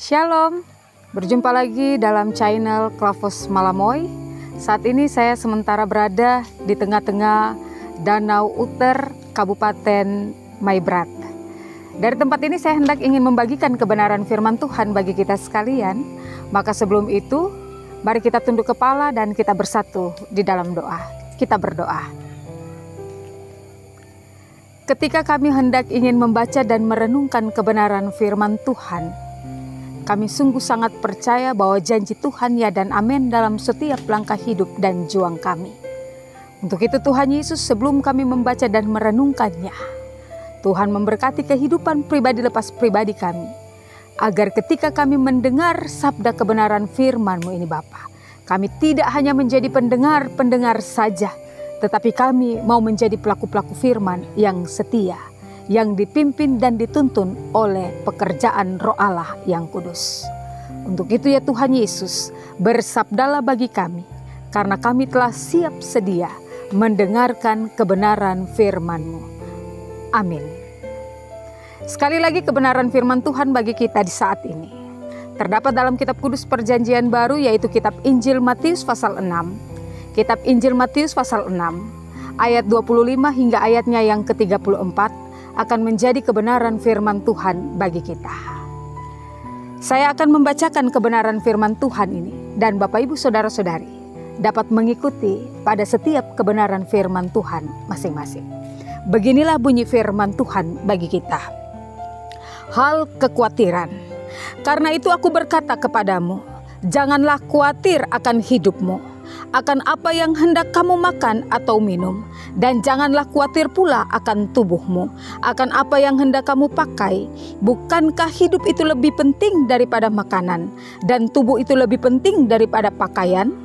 Shalom, berjumpa lagi dalam channel Klavos Malamoy. Saat ini saya sementara berada di tengah-tengah Danau Uter, Kabupaten Maibrat. Dari tempat ini saya hendak ingin membagikan kebenaran firman Tuhan bagi kita sekalian. Maka sebelum itu, mari kita tunduk kepala dan kita bersatu di dalam doa. Kita berdoa. Ketika kami hendak ingin membaca dan merenungkan kebenaran firman Tuhan, kami sungguh sangat percaya bahwa janji Tuhan ya dan amin dalam setiap langkah hidup dan juang kami. Untuk itu Tuhan Yesus, sebelum kami membaca dan merenungkannya, Tuhan memberkati kehidupan pribadi lepas pribadi kami, agar ketika kami mendengar sabda kebenaran firman-Mu ini Bapa, kami tidak hanya menjadi pendengar-pendengar saja, tetapi kami mau menjadi pelaku-pelaku firman yang setia, yang dipimpin dan dituntun oleh pekerjaan Roh Allah yang kudus. Untuk itu ya Tuhan Yesus, bersabdalah bagi kami, karena kami telah siap sedia mendengarkan kebenaran firman-Mu. Amin. Sekali lagi kebenaran firman Tuhan bagi kita di saat ini terdapat dalam kitab kudus perjanjian baru, yaitu kitab Injil Matius pasal 6. Kitab Injil Matius pasal 6 ayat 25 hingga ayatnya yang ke-34 akan menjadi kebenaran firman Tuhan bagi kita. Saya akan membacakan kebenaran firman Tuhan ini, dan Bapak Ibu Saudara-saudari dapat mengikuti pada setiap kebenaran firman Tuhan masing-masing. Beginilah bunyi firman Tuhan bagi kita. Hal kekhawatiran. Karena itu aku berkata kepadamu, janganlah khawatir akan hidupmu, akan apa yang hendak kamu makan atau minum, dan janganlah khawatir pula akan tubuhmu, akan apa yang hendak kamu pakai. Bukankah hidup itu lebih penting daripada makanan, dan tubuh itu lebih penting daripada pakaian?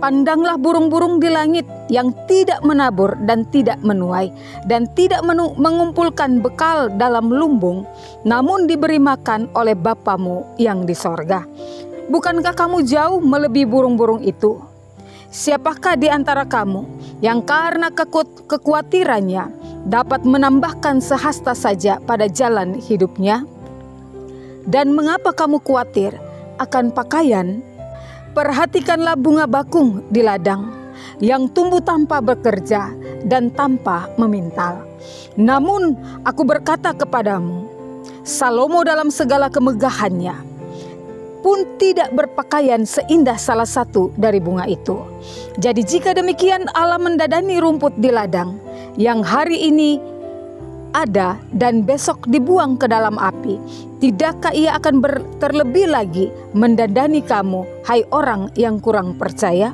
Pandanglah burung-burung di langit yang tidak menabur dan tidak menuai, dan tidak mengumpulkan bekal dalam lumbung, namun diberi makan oleh Bapamu yang di sorga. Bukankah kamu jauh melebihi burung-burung itu? Siapakah di antara kamu yang karena kekhawatirannya dapat menambahkan sehasta saja pada jalan hidupnya? Dan mengapa kamu khawatir akan pakaian? Perhatikanlah bunga bakung di ladang, yang tumbuh tanpa bekerja dan tanpa memintal. Namun aku berkata kepadamu, Salomo dalam segala kemegahannya pun tidak berpakaian seindah salah satu dari bunga itu. Jadi jika demikian Allah mendadani rumput di ladang, yang hari ini ada dan besok dibuang ke dalam api, tidakkah ia akan terlebih lagi mendadani kamu, hai orang yang kurang percaya?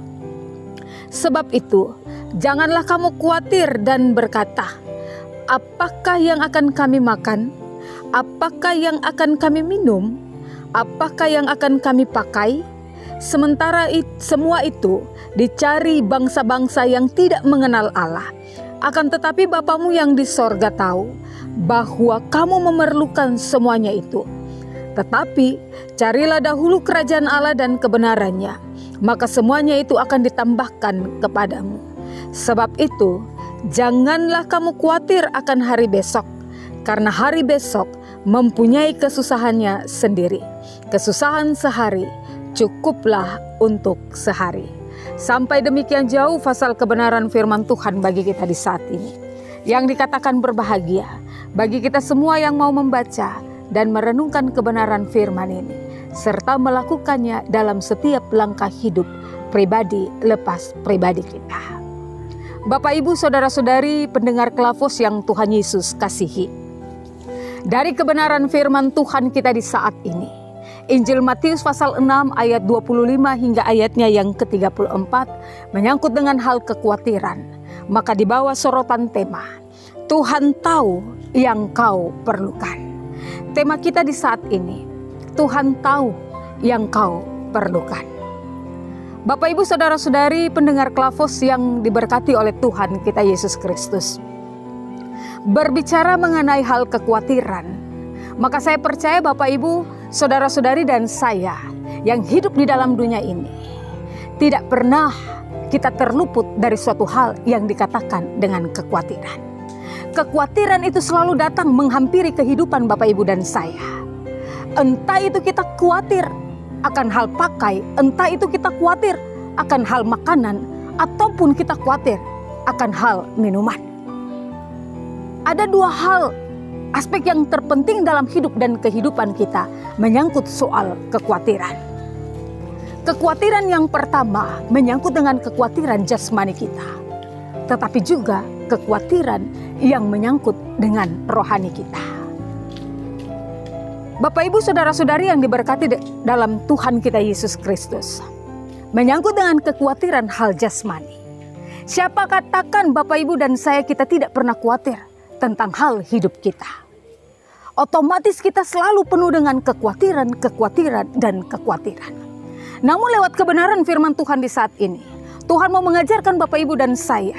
Sebab itu, janganlah kamu khawatir dan berkata, apakah yang akan kami makan? Apakah yang akan kami minum? Apakah yang akan kami pakai? Sementara semua itu dicari bangsa-bangsa yang tidak mengenal Allah. Akan tetapi Bapamu yang di sorga tahu bahwa kamu memerlukan semuanya itu. Tetapi carilah dahulu kerajaan Allah dan kebenarannya, maka semuanya itu akan ditambahkan kepadamu. Sebab itu janganlah kamu khawatir akan hari besok, karena hari besok mempunyai kesusahannya sendiri. Kesusahan sehari cukuplah untuk sehari. Sampai demikian jauh pasal kebenaran firman Tuhan bagi kita di saat ini, yang dikatakan berbahagia bagi kita semua yang mau membaca dan merenungkan kebenaran firman ini, serta melakukannya dalam setiap langkah hidup pribadi lepas pribadi kita. Bapak Ibu Saudara-saudari pendengar Klavos yang Tuhan Yesus kasihi, dari kebenaran firman Tuhan kita di saat ini, Injil Matius pasal 6 ayat 25 hingga ayatnya yang ke-34 menyangkut dengan hal kekhawatiran. Maka di bawah sorotan tema, Tuhan tahu yang kau perlukan. Tema kita di saat ini, Tuhan tahu yang kau perlukan. Bapak Ibu Saudara-saudari pendengar Klavos yang diberkati oleh Tuhan kita Yesus Kristus. Berbicara mengenai hal kekhawatiran, maka saya percaya Bapak Ibu Saudara-saudari dan saya yang hidup di dalam dunia ini, tidak pernah kita terluput dari suatu hal yang dikatakan dengan kekhawatiran. Kekhawatiran itu selalu datang menghampiri kehidupan Bapak Ibu dan saya. Entah itu kita khawatir akan hal pakai, entah itu kita khawatir akan hal makanan, ataupun kita khawatir akan hal minuman. Ada dua hal aspek yang terpenting dalam hidup dan kehidupan kita menyangkut soal kekhawatiran. Kekhawatiran yang pertama menyangkut dengan kekhawatiran jasmani kita, tetapi juga kekhawatiran yang menyangkut dengan rohani kita. Bapak Ibu saudara-saudari yang diberkati dalam Tuhan kita Yesus Kristus, menyangkut dengan kekhawatiran hal jasmani. Siapa katakan Bapak Ibu dan saya kita tidak pernah khawatir tentang hal hidup kita? Otomatis kita selalu penuh dengan kekhawatiran, dan kekhawatiran. Namun lewat kebenaran firman Tuhan di saat ini, Tuhan mau mengajarkan Bapak Ibu dan saya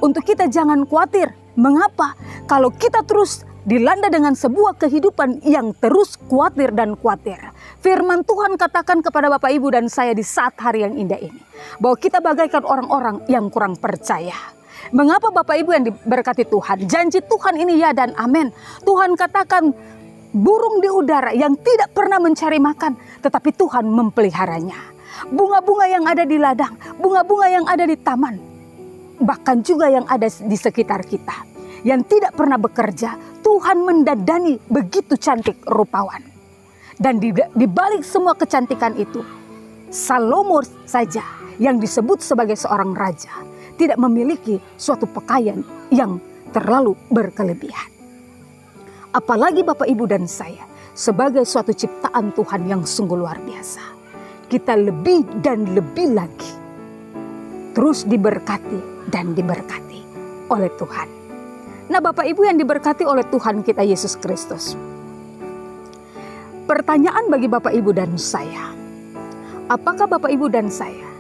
untuk kita jangan khawatir. Mengapa? Kalau kita terus dilanda dengan sebuah kehidupan yang terus khawatir dan khawatir. Firman Tuhan katakan kepada Bapak Ibu dan saya di saat hari yang indah ini, bahwa kita bagaikan orang-orang yang kurang percaya. Mengapa Bapak Ibu yang diberkati Tuhan? Janji Tuhan ini ya dan amin. Tuhan katakan burung di udara yang tidak pernah mencari makan, tetapi Tuhan mempeliharanya. Bunga-bunga yang ada di ladang, bunga-bunga yang ada di taman, bahkan juga yang ada di sekitar kita, yang tidak pernah bekerja, Tuhan mendadani begitu cantik rupawan. Dan di balik semua kecantikan itu, Salomo saja yang disebut sebagai seorang raja tidak memiliki suatu pakaian yang terlalu berkelebihan. Apalagi Bapak Ibu dan saya sebagai suatu ciptaan Tuhan yang sungguh luar biasa. Kita lebih dan lebih lagi terus diberkati dan diberkati oleh Tuhan. Nah Bapak Ibu yang diberkati oleh Tuhan kita Yesus Kristus, pertanyaan bagi Bapak Ibu dan saya, apakah Bapak Ibu dan saya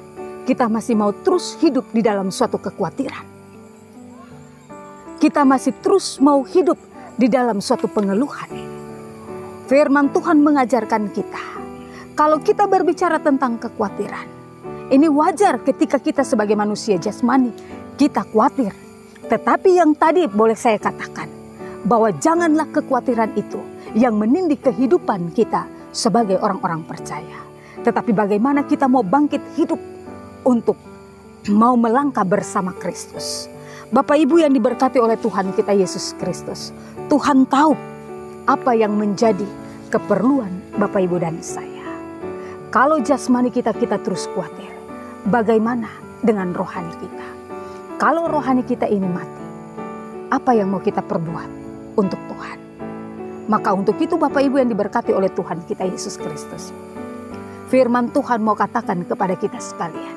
kita masih mau terus hidup di dalam suatu kekhawatiran? Kita masih terus mau hidup di dalam suatu pengeluhan? Firman Tuhan mengajarkan kita, kalau kita berbicara tentang kekhawatiran, ini wajar ketika kita sebagai manusia jasmani, kita khawatir. Tetapi yang tadi boleh saya katakan, bahwa janganlah kekhawatiran itu yang menindih kehidupan kita sebagai orang-orang percaya. Tetapi bagaimana kita mau bangkit hidup untuk mau melangkah bersama Kristus. Bapak Ibu yang diberkati oleh Tuhan kita Yesus Kristus, Tuhan tahu apa yang menjadi keperluan Bapak Ibu dan saya. Kalau jasmani kita terus khawatir, bagaimana dengan rohani kita? Kalau rohani kita ini mati, apa yang mau kita perbuat untuk Tuhan? Maka untuk itu Bapak Ibu yang diberkati oleh Tuhan kita Yesus Kristus, firman Tuhan mau katakan kepada kita sekalian,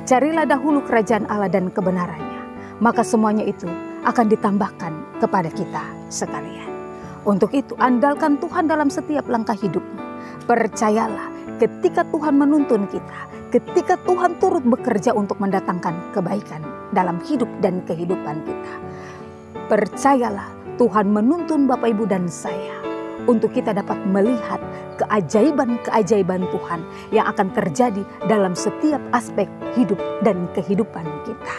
carilah dahulu kerajaan Allah dan kebenarannya, maka semuanya itu akan ditambahkan kepada kita sekalian. Untuk itu andalkan Tuhan dalam setiap langkah hidupmu. Percayalah ketika Tuhan menuntun kita, ketika Tuhan turut bekerja untuk mendatangkan kebaikan dalam hidup dan kehidupan kita, percayalah Tuhan menuntun Bapak Ibu dan saya untuk kita dapat melihat keajaiban-keajaiban Tuhan yang akan terjadi dalam setiap aspek hidup dan kehidupan kita.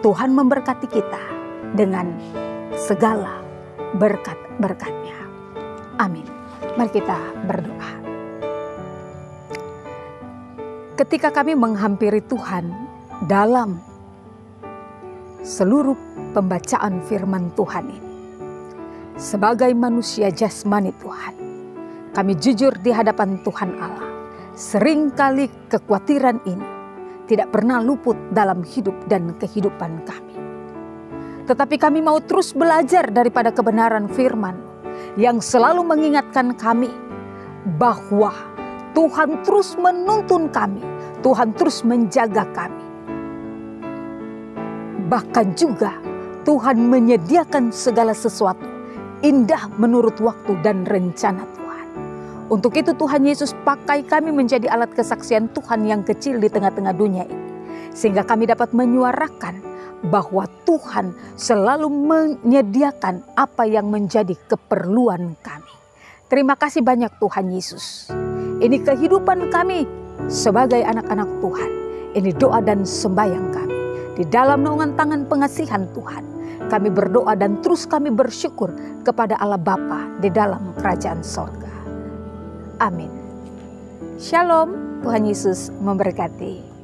Tuhan memberkati kita dengan segala berkat-berkat-Nya. Amin. Mari kita berdoa. Ketika kami menghampiri Tuhan dalam seluruh pembacaan firman Tuhan ini, sebagai manusia jasmani Tuhan, kami jujur di hadapan Tuhan Allah. Seringkali kekhawatiran ini tidak pernah luput dalam hidup dan kehidupan kami. Tetapi kami mau terus belajar daripada kebenaran firman yang selalu mengingatkan kami bahwa Tuhan terus menuntun kami, Tuhan terus menjaga kami. Bahkan juga Tuhan menyediakan segala sesuatu indah menurut waktu dan rencana Tuhan. Untuk itu Tuhan Yesus pakai kami menjadi alat kesaksian Tuhan yang kecil di tengah-tengah dunia ini. Sehingga kami dapat menyuarakan bahwa Tuhan selalu menyediakan apa yang menjadi keperluan kami. Terima kasih banyak Tuhan Yesus. Ini kehidupan kami sebagai anak-anak Tuhan. Ini doa dan sembahyang kami. Di dalam naungan tangan pengasihan Tuhan, kami berdoa dan terus kami bersyukur kepada Allah Bapa di dalam kerajaan sorga. Amin. Shalom, Tuhan Yesus memberkati.